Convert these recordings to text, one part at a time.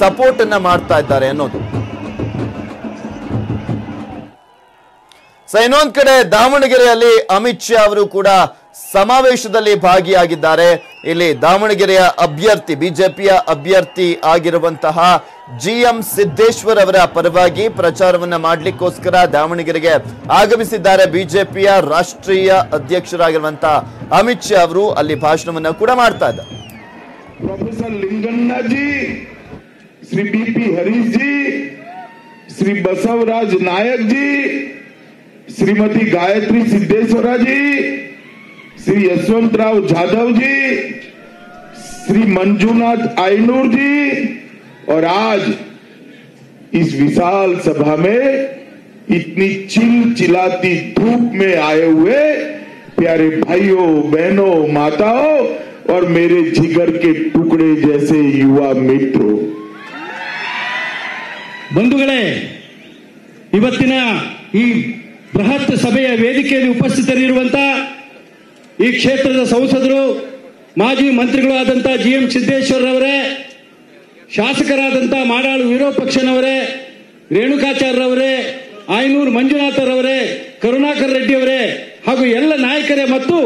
Support ಅನ್ನ ಮಾಡ್ತಾ ಇದ್ದಾರೆ ಅನ್ನೋದು. ಇನ್ನೊಂದ್ ಕಡೆ ದಾವಣಗೆರೆಯಲ್ಲಿ ಅಮಿತ್ ಶಾ ಅವರು ಕೂಡ ಸಮಾವೇಶದಲ್ಲಿ ಭಾಗಿಯಾಗಿದ್ದಾರೆ. ಇಲ್ಲಿ ದಾವಣಗೆರೆಯ ಅಭ್ಯರ್ಥಿ, ಬಿಜೆಪಿಯ ಅಭ್ಯರ್ಥಿ ಆಗಿರುವಂತಹ GM ಸಿದ್ದೇಶ್ವರ್ ಅವರ ಪರವಾಗಿ ಪ್ರಚಾರವನ್ನ ಮಾಡಲಿಕ್ಕೋಸ್ಕರ ದಾವಣಗೆರೆಗೆ ಆಗಮಿಸಿದ್ದಾರೆ ಬಿಜೆಪಿಯ ರಾಷ್ಟ್ರೀಯ ಅಧ್ಯಕ್ಷರಾಗಿರುವಂತಹ ಅಮಿತ್ ಶಾ ಅವರು. ಅಲ್ಲಿ ಭಾಷಣವನ್ನ ಕೂಡ ಮಾಡ್ತಾ ಇದ್ದಾರೆ. ಪ್ರೊಫೆಸರ್ ಲಿಂಗಣ್ಣ ಜಿ, ಶ್ರೀ BP ಹರೀಶ್ ಜಿ, ಶ್ರೀ ಬಸವರಾಜ್ ನಾಯಕ್ ಜಿ, श्रीमती गायत्री सिद्धेश्वरा जी, श्री यशवंतराव जाधव जी, श्री मंजूनाथ आयनूर जी, और आज इस विशाल सभा में इतनी चिलचिलाती धूप में आए हुए प्यारे भाइयों, बहनों, माताओं और मेरे जिगर के टुकड़े जैसे युवा मित्रों, बंधुगळे, ಇವತ್ತಿನ ಈ ಬೃಹತ್ ಸಭೆಯ ವೇದಿಕೆಯಲ್ಲಿ ಉಪಸ್ಥಿತರಿರುವಂತಹ ಈ ಕ್ಷೇತ್ರದ ಸಂಸದರು, ಮಾಜಿ ಮಂತ್ರಿಗಳು ಆದಂತಹ GM ಸಿದ್ದೇಶ್ವರ್ ಅವರೇ, ಶಾಸಕರಾದಂತಹ ಮಾಡಾಳು ವಿರೂಪಾಕ್ಷನವರೇ, ರೇಣುಕಾಚಾರ್ಯವರೇ, ಆಯನೂರು ಮಂಜುನಾಥರವರೇ, ಕರುಣಾಕರ್ ರೆಡ್ಡಿ ಅವರೇ ಹಾಗೂ ಎಲ್ಲ ನಾಯಕರೇ ಮತ್ತು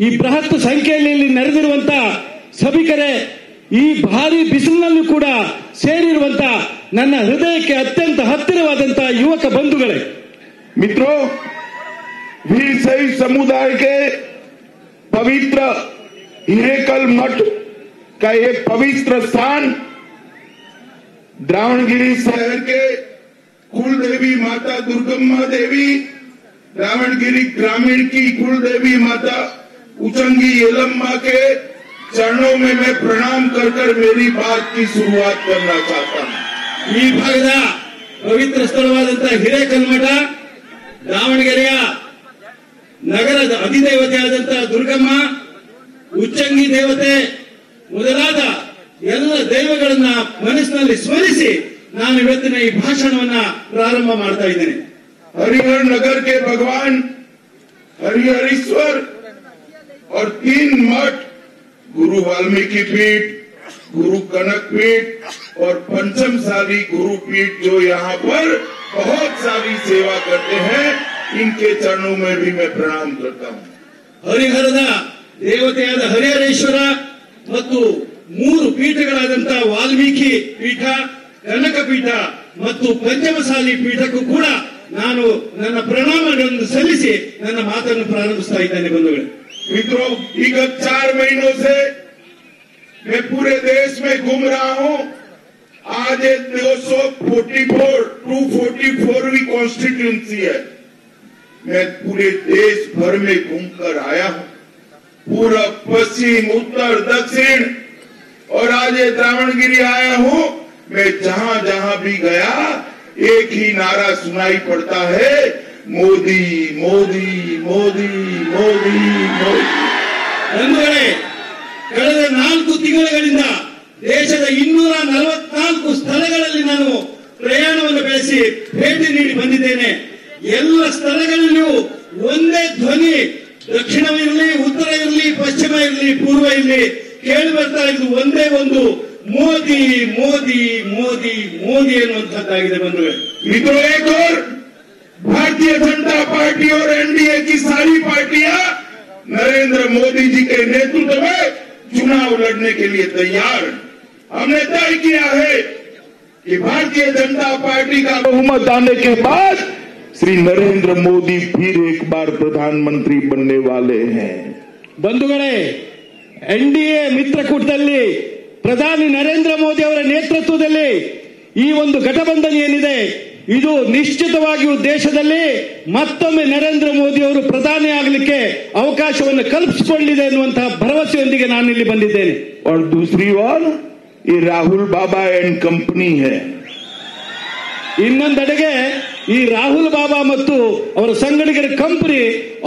ಈ ಬೃಹತ್ ಸಂಖ್ಯೆಯಲ್ಲಿ ಇಲ್ಲಿ ನೆರೆದಿರುವಂತಹ ಸಭಿಕರೇ, ಈ ಭಾರಿ ಬಿಸಿಲಿನಲ್ಲೂ ಕೂಡ ಸೇರಿರುವಂತಹ ನನ್ನ ಹೃದಯಕ್ಕೆ ಅತ್ಯಂತ ಹತ್ತಿರವಾದಂತಹ ಯುವಕ ಬಂಧುಗಳೇ, मित्रों, वीर शैव समुदाय के पवित्र हिरेकल मठ का एक पवित्र स्थान दावणगिरी शहर के कुल देवी माता दुर्गम्मा देवी, दावणगिरी ग्रामीण की कुल देवी माता उचंगी येलम्मा के चरणों में मैं प्रणाम कर मेरी बात की शुरुआत करना चाहता हूँ. ಈ ಭಾಗದ ಪವಿತ್ರ ಸ್ಥಳವಾದಂತಹ ಹಿರೇಕಲ್ ಮಠ, ದಾವಣಗೆರೆಯ ನಗರದ ಅಧಿದೇವತೆಯಾದಂತಹ ದುರ್ಗಮ್ಮ, ಉಚ್ಚಂಗಿ ದೇವತೆ ಮೊದಲಾದ ಎಲ್ಲ ದೈವಗಳನ್ನ ಮನಸ್ಸಿನಲ್ಲಿ ಸ್ಮರಿಸಿ ನಾನು ಇವತ್ತಿನ ಈ ಭಾಷಣವನ್ನ ಪ್ರಾರಂಭ ಮಾಡ್ತಾ ಇದ್ದೇನೆ. हरिहर नगर के भगवान हरिहरेश्वर और 3 मठ, गुरु वाल्मीकि पीठ, गुरु कनक पीठ और पंचमसाली गुरु पीठ, जो यहाँ पर बहुत सारी सेवा करते हैं, इनके चरणों में भी मैं प्रणाम करता हूँ. ಹರಿಹರದ ದೇವತೆಯಾದ ಹರಿಹರೇಶ್ವರ ಮತ್ತು 3 ಪೀಠಗಳಾದಂತಹ ವಾಲ್ಮೀಕಿ ಪೀಠ, ಕನಕ ಪೀಠ ಮತ್ತು ಪಂಚಮಸಾಲಿ ಪೀಠಕ್ಕೂ ಕೂಡ ನಾನು ನನ್ನ ಪ್ರಣಾಮಗಳನ್ನು ಸಲ್ಲಿಸಿ ನನ್ನ ಮಾತನ್ನು ಪ್ರಾರಂಭಿಸ್ತಾ ಇದ್ದೇನೆ. ಬಂಧುಗಳೇ, मित्रों, विगत 4 महीनों से मैं पूरे देश में घूम रहा हूँ. आज 244वीं कॉन्स्टिट्यूंसी है. मैं पूरे देश भर में घूमकर आया हूँ, पूरब, पश्चिम, उत्तर, दक्षिण, और आज दावणगिरी आया हूँ. मैं जहाँ जहाँ भी गया एक ही नारा सुनाई पड़ता है, मोदी मोदी मोदी मोदी मोदी. ಬಂಧುಗಳೇ, ಕಳೆದ 4 ತಿಂಗಳುಗಳಿಂದ ದೇಶದ 244 ಸ್ಥಳಗಳಲ್ಲಿ ನಾನು ಪ್ರಯಾಣವನ್ನು ಬೆಳೆಸಿ ಭೇಟಿ ನೀಡಿ ಬಂದಿದ್ದೇನೆ. ಎಲ್ಲ ಸ್ಥಳಗಳಲ್ಲಿಯೂ ಒಂದೇ ಧ್ವನಿ, ದಕ್ಷಿಣವಿರಲಿ, ಉತ್ತರ ಇರಲಿ, ಪಶ್ಚಿಮ ಇರಲಿ, ಪೂರ್ವ ಇರಲಿ, ಕೇಳಿ ಬರ್ತಾ ಇದ್ದು ಒಂದೇ ಒಂದು ಮೋದಿ ಮೋದಿ ಮೋದಿ ಮೋದಿ ಎನ್ನುವಂತಹದ್ದಾಗಿದೆ. ಬಂಧುಗಳೇ, मित्रों, एक और भारतीय जनता पार्टी और NDA की सारी पार्टियां नरेंद्र मोदी जी के नेतृत्व में चुनाव लड़ने के लिए तैयार. हमने तय किया है कि भारतीय जनता पार्टी का बहुमत आने के बाद श्री नरेंद्र मोदी फिर एक बार प्रधानमंत्री बनने वाले हैं. ಬಂಧುಗಳೇ, NDA ಮಿತ್ರಕೂಟದಲ್ಲಿ ಪ್ರಧಾನಿ ನರೇಂದ್ರ ಮೋದಿ ಅವರ ನೇತೃತ್ವದಲ್ಲಿ ಈ ಒಂದು ಘಟಬಂಧನ ಏನಿದೆ, ಇದು ನಿಶ್ಚಿತವಾಗಿಯೂ ದೇಶದಲ್ಲಿ ಮತ್ತೊಮ್ಮೆ ನರೇಂದ್ರ ಮೋದಿ ಅವರು ಪ್ರಧಾನಿ ಆಗಲಿಕ್ಕೆ ಅವಕಾಶವನ್ನು ಕಲ್ಪಿಸಿಕೊಳ್ಳಿದೆ ಎನ್ನುವಂತಹ ಭರವಸೆಯೊಂದಿಗೆ ನಾನು ಇಲ್ಲಿ ಬಂದಿದ್ದೇನೆ. और दूसरी ओर ये राहुल बाबा एंड कंपनी है. ಇನ್ನೊಂದೆಡೆಗೆ ಈ ರಾಹುಲ್ ಬಾಬಾ ಮತ್ತು ಅವರ ಸಂಗಡಿಗರ ಕಂಪನಿ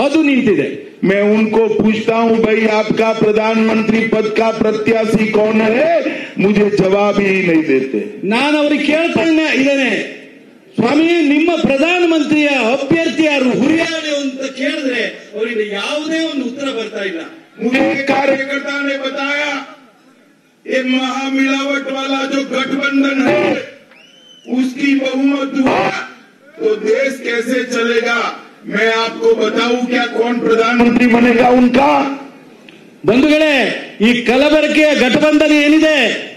ಅದು ನಿಂತಿದೆ. मैं उनको पूछता हूं, भाई आपका प्रधानमंत्री पद का प्रत्याशी कौन है? मुझे जवाब ही नहीं देते. ನಾನು ಅವರಿಗೆ ಕೇಳ್ತಾ ಇದ್ದೇನೆ, ಸ್ವಾಮಿ ನಿಮ್ಮ ಪ್ರಧಾನಮಂತ್ರಿಯ ಅಭ್ಯರ್ಥಿ ಯಾರು, ಹುರಿಯಾಳಿ ಅಂತ ಕೇಳಿದ್ರೆ ಅವರಿಗೆ ಯಾವುದೇ ಒಂದು ಉತ್ತರ ಬರ್ತಾ ಇಲ್ಲ. मुझे कार्यकर्ता ने बताया, ये महामिलावट वाला जो गठबंधन बहुमत हुआ तो देश कैसे चलेगा? मैं आपको बताऊं क्या कौन प्रधानमंत्री बनेगा उनका? ಬಂಧುಗಳೇ, ಈ ಕಲಬೆರಕೆಯ ಗಠಬಂಧನ ಏನಿದೆ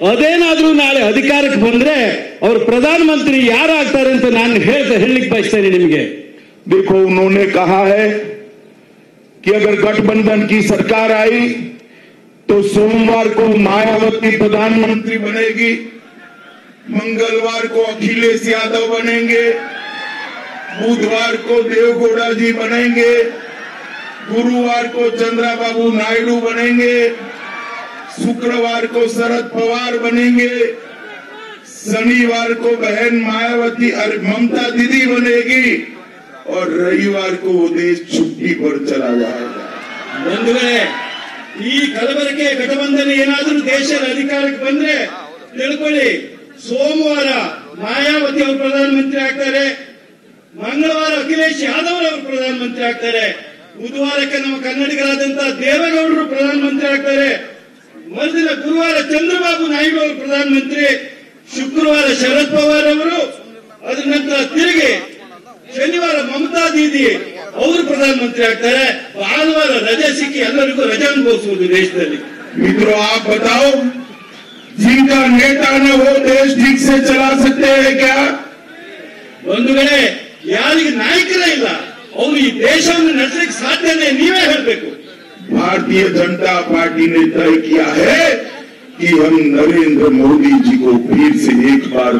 ಅದೇನಾದ್ರೂ ನಾಳೆ ಅಧಿಕಾರಕ್ಕೆ ಬಂದ್ರೆ ಅವರು ಪ್ರಧಾನಮಂತ್ರಿ ಯಾರಾಗ್ತಾರೆ ಅಂತ ನಾನು ಹೇಳಲಿಕ್ಕೆ ಬಯಸ್ತೇನೆ ನಿಮಗೆ. देखो, उन्होंने कहा है कि अगर गठबंधन की सरकार आई तो सोमवार को मायावती प्रधानमंत्री बनेगी, मंगलवार को अखिलेश यादव बनेंगे, बुधवार को देवगौड़ा जी बनेंगे, गुरुवार को चंद्रबाबू नायडू बनेंगे, शुक्रवार को शरद पवार बनेंगे, शनिवार को बहन मायावती ममता दीदी बनेगी और रविवार को वो देश छुट्टी पर चला जाएगा. ಬಂಧುಗಳೇ, ಈ ಕಲಬೆರಕೆ ಗಠಬಂಧನ ಏನಾದರೂ ದೇಶದ ಅಧಿಕಾರಕ್ಕೆ ಬಂದ್ರೆ ತಿಳ್ಕೊಳ್ಳಿ, ಸೋಮವಾರ ಮಾಯಾವತಿ ಅವರು ಪ್ರಧಾನಮಂತ್ರಿ ಆಗ್ತಾರೆ, ಮಂಗಳವಾರ ಅಖಿಲೇಶ್ ಯಾದವ್ ಅವರು ಪ್ರಧಾನಮಂತ್ರಿ ಆಗ್ತಾರೆ, ಬುಧವಾರಕ್ಕೆ ನಮ್ಮ ಕನ್ನಡಿಗರಾದಂತಹ ದೇವೇಗೌಡರು ಪ್ರಧಾನಮಂತ್ರಿ ಆಗ್ತಾರೆ, ಮರುದಿನ ಗುರುವಾರ ಚಂದ್ರಬಾಬು ನಾಯ್ಡು ಅವರು ಪ್ರಧಾನಮಂತ್ರಿ, ಶುಕ್ರವಾರ ಶರದ್ ಪವಾರ್ ಅವರು, ಅದರ ನಂತರ ತಿರುಗಿ ಶನಿವಾರ ಮಮತಾ ದೀದಿ ಅವರು ಪ್ರಧಾನಮಂತ್ರಿ ಆಗ್ತಾರೆ, ಭಾನುವಾರ ರಜೆ ಸಿಕ್ಕಿ ಎಲ್ಲರಿಗೂ ರಜೆ ಅನುಭವಿಸುವುದು ದೇಶದಲ್ಲಿ. मित्रों, आप बताओ, जिनका नेता न हो देश ठीक से चला सकते हैं क्या? ಬಂಧುಗಳೇ, ಯಾರಿಗೆ ನಾಯಕರೇ ಇಲ್ಲ ಅವರು ಈ ದೇಶವನ್ನು ನಡೆಸಲಿಕ್ಕೆ ಸಾಧ್ಯನೇ? ನೀವೇ ಹೇಳಬೇಕು. भारतीय जनता पार्टी ने तय किया है कि हम नरेंद्र मोदी जी को फिर से एक बार